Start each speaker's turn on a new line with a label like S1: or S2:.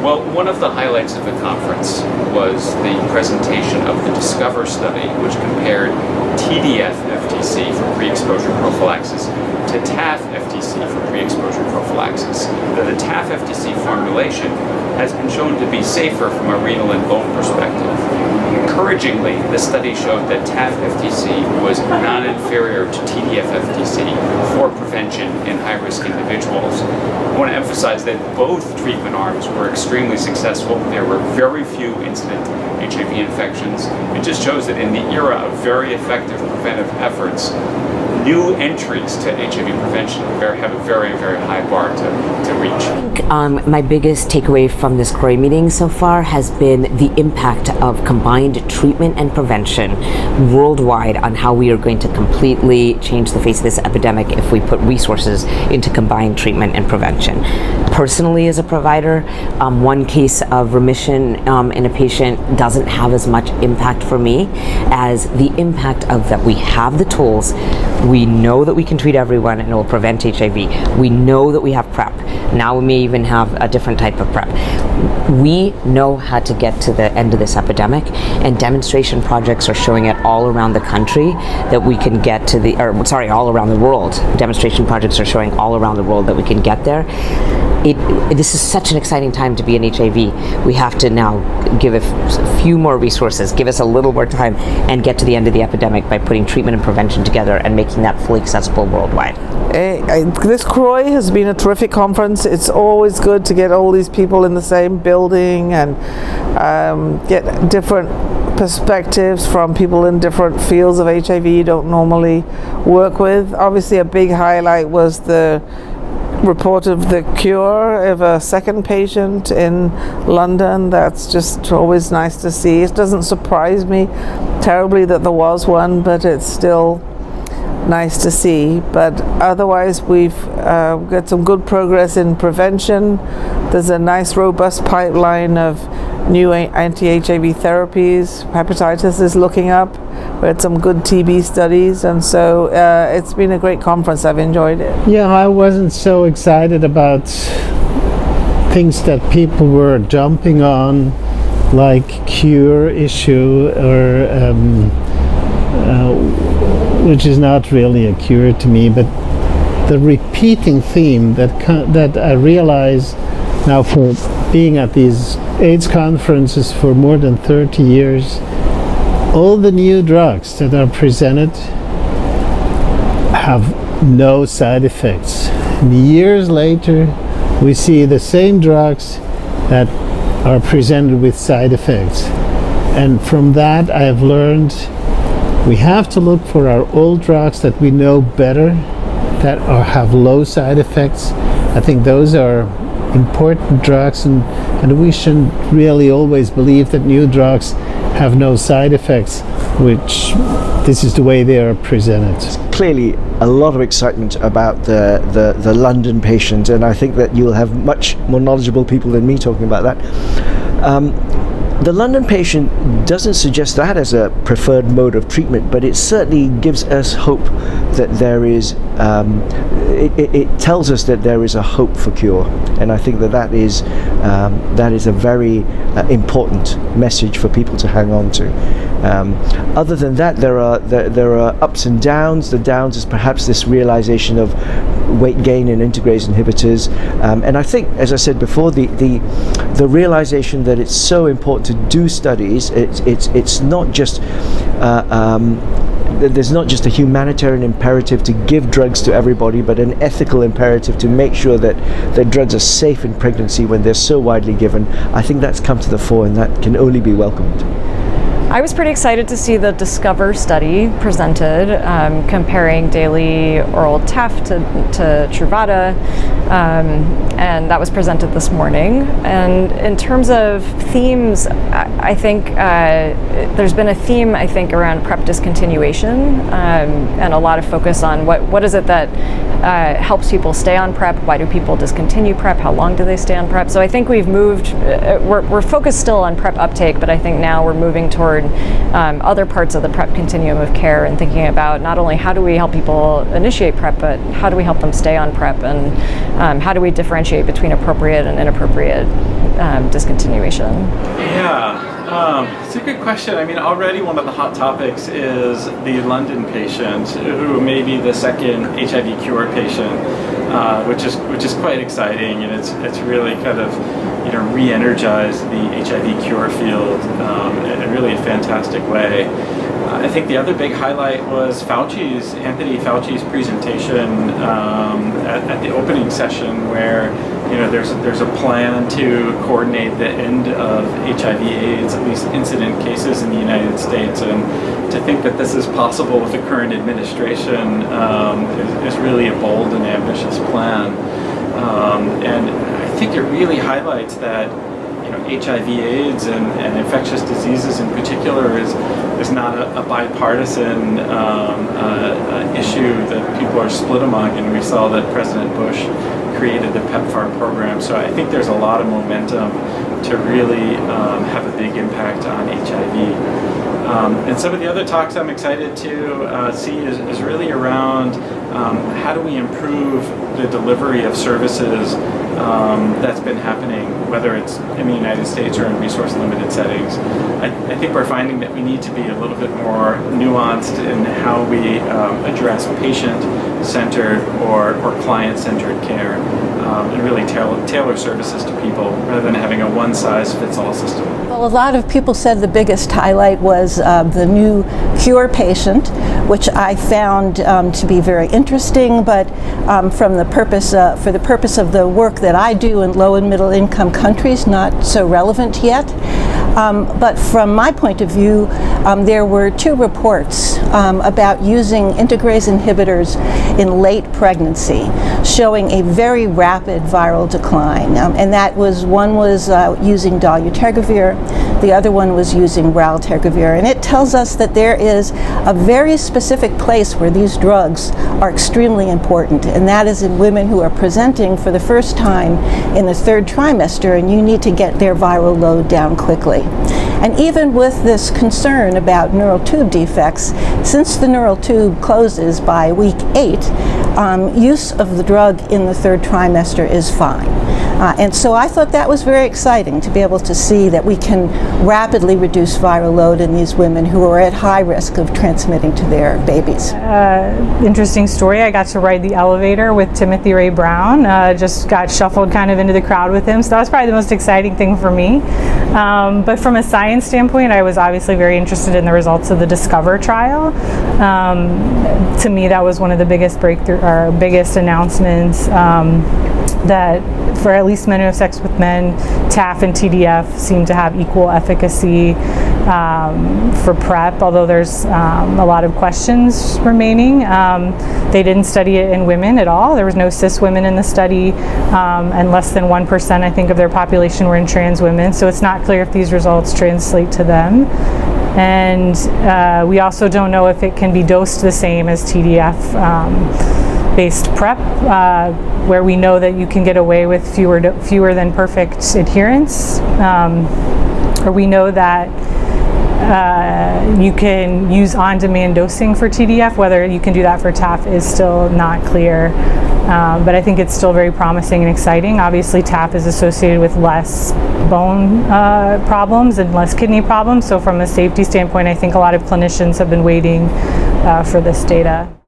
S1: Well, one of the highlights of the conference was the presentation of the Discover study, which compared TDF-FTC for pre-exposure prophylaxis to TAF-FTC for pre-exposure prophylaxis. Now, the TAF-FTC formulation has been shown to be safer from a renal and bone perspective. Encouragingly, the study showed that TAF-FTC was non-inferior to TDF-FTC for prevention in high-risk individuals. I want to emphasize that both treatment arms were extremely successful. There were very few incident HIV infections. It just shows that in the era of very effective preventive efforts, new entries to HIV prevention have a very, very high bar to reach.
S2: I think my biggest takeaway from this CROI meeting so far has been the impact of combined treatment and prevention worldwide on how we are going to completely change the face of this epidemic if we put resources into combined treatment and prevention. Personally, as a provider, one case of remission in a patient doesn't have as much impact for me as the impact of that we have the tools. We know that we can treat everyone and it will prevent HIV. We know that we have PrEP. Now we may even have a different type of PrEP. We know how to get to the end of this epidemic, and demonstration projects are showing it all around the country that we can get to all around the world. Demonstration projects are showing all around the world that we can get there. This is such an exciting time to be in HIV. We have to now give a few more resources, give us a little more time, and get to the end of the epidemic by putting treatment and prevention together and making that fully accessible worldwide.
S3: This CROI has been a terrific conference. It's always good to get all these people in the same building and get different perspectives from people in different fields of HIV you don't normally work with. Obviously, a big highlight was the report of the cure of a second patient in London. That's just always nice to see. It doesn't surprise me terribly that there was one, but it's still nice to see. But otherwise, we've got some good progress in prevention. There's a nice robust pipeline of new anti-HIV therapies. Hepatitis is looking up. We had some good TB studies, and so it's been a great conference. I've enjoyed it.
S4: Yeah, I wasn't so excited about things that people were jumping on, like cure issue, or which is not really a cure to me, but the repeating theme that I realize now for being at these AIDS conferences for more than 30 years, all the new drugs that are presented have no side effects. And years later, we see the same drugs that are presented with side effects. And from that, I have learned we have to look for our old drugs that we know better, that have low side effects. I think those are important drugs, and we shouldn't really always believe that new drugs have no side effects, which this is the way they are presented.
S5: Clearly a lot of excitement about the London patient, and I think that you'll have much more knowledgeable people than me talking about that. The London patient doesn't suggest that as a preferred mode of treatment, but it certainly gives us hope that there is, it tells us that there is a hope for cure. And I think that is a very important message for people to hang on to. Other than that, there are ups and downs. The downs is perhaps this realization of weight gain in integrase inhibitors, and I think, as I said before, the realization that it's so important to do studies. It's not just there's not just a humanitarian imperative to give drugs to everybody, but an ethical imperative to make sure that drugs are safe in pregnancy when they're so widely given. I think that's come to the fore, and that can only be welcomed.
S6: I was pretty excited to see the Discover study presented, comparing daily oral TAF to Truvada, and that was presented this morning. And in terms of themes, I think there's been a theme, I think, around PrEP discontinuation, and a lot of focus on what is it that helps people stay on PrEP, why do people discontinue PrEP, how long do they stay on PrEP. So I think we've moved, we're focused still on PrEP uptake, but I think now we're moving toward other parts of the PrEP continuum of care and thinking about not only how do we help people initiate PrEP, but how do we help them stay on PrEP, and how do we differentiate between appropriate and inappropriate discontinuation?
S7: Yeah, it's a good question. I mean, already one of the hot topics is the London patient, who may be the second HIV cure patient, which is quite exciting, and it's really kind of re-energized the HIV cure field in really a fantastic way. I think the other big highlight was Anthony Fauci's presentation at the opening session, where there's a plan to coordinate the end of HIV/AIDS, at least incident cases in the United States, and to think that this is possible with the current administration is really a bold and ambitious plan. And I think it really highlights that HIV/AIDS and infectious diseases in particular is not a bipartisan issue that people are split among, and we saw that President Bush created the PEPFAR program. So I think there's a lot of momentum to really have a big impact on HIV. And some of the other talks I'm excited to see is really around how do we improve the delivery of services that's been happening, whether it's in the United States or in resource-limited settings. I think we're finding that we need to be a little bit more nuanced in how we address patient-centered or client-centered care, and really tailor services to people rather than having a one-size-fits-all system.
S8: Well, a lot of people said the biggest highlight was the new cure patient, which I found to be very interesting, but for the purpose of the work that I do in low and middle income countries, not so relevant yet. But from my point of view, there were two reports about using integrase inhibitors in late pregnancy, showing a very rapid viral decline. And that was, one was using dolutegravir, the other one was using raltegravir. And it tells us that there is a very specific place where these drugs are extremely important, and that is in women who are presenting for the first time in the third trimester, and you need to get their viral load down quickly. And even with this concern about neural tube defects, since the neural tube closes by week 8, use of the drug in the third trimester is fine. And so I thought that was very exciting to be able to see that we can rapidly reduce viral load in these women who are at high risk of transmitting to their babies.
S9: Interesting story. I got to ride the elevator with Timothy Ray Brown. Just got shuffled kind of into the crowd with him. So that was probably the most exciting thing for me. But from a science standpoint, I was obviously very interested in the results of the Discover trial. To me, that was one of the biggest biggest announcements that for at least men who have sex with men, TAF and TDF seem to have equal efficacy for PrEP, although there's a lot of questions remaining. They didn't study it in women at all. There was no cis women in the study, and less than 1%, I think, of their population were in trans women, so it's not clear if these results translate to them. And we also don't know if it can be dosed the same as TDF-based PrEP, where we know that you can get away with fewer than perfect adherence, or we know that you can use on-demand dosing for TDF. Whether you can do that for TAF is still not clear, but I think it's still very promising and exciting. Obviously, TAF is associated with less bone problems and less kidney problems, so from a safety standpoint, I think a lot of clinicians have been waiting for this data.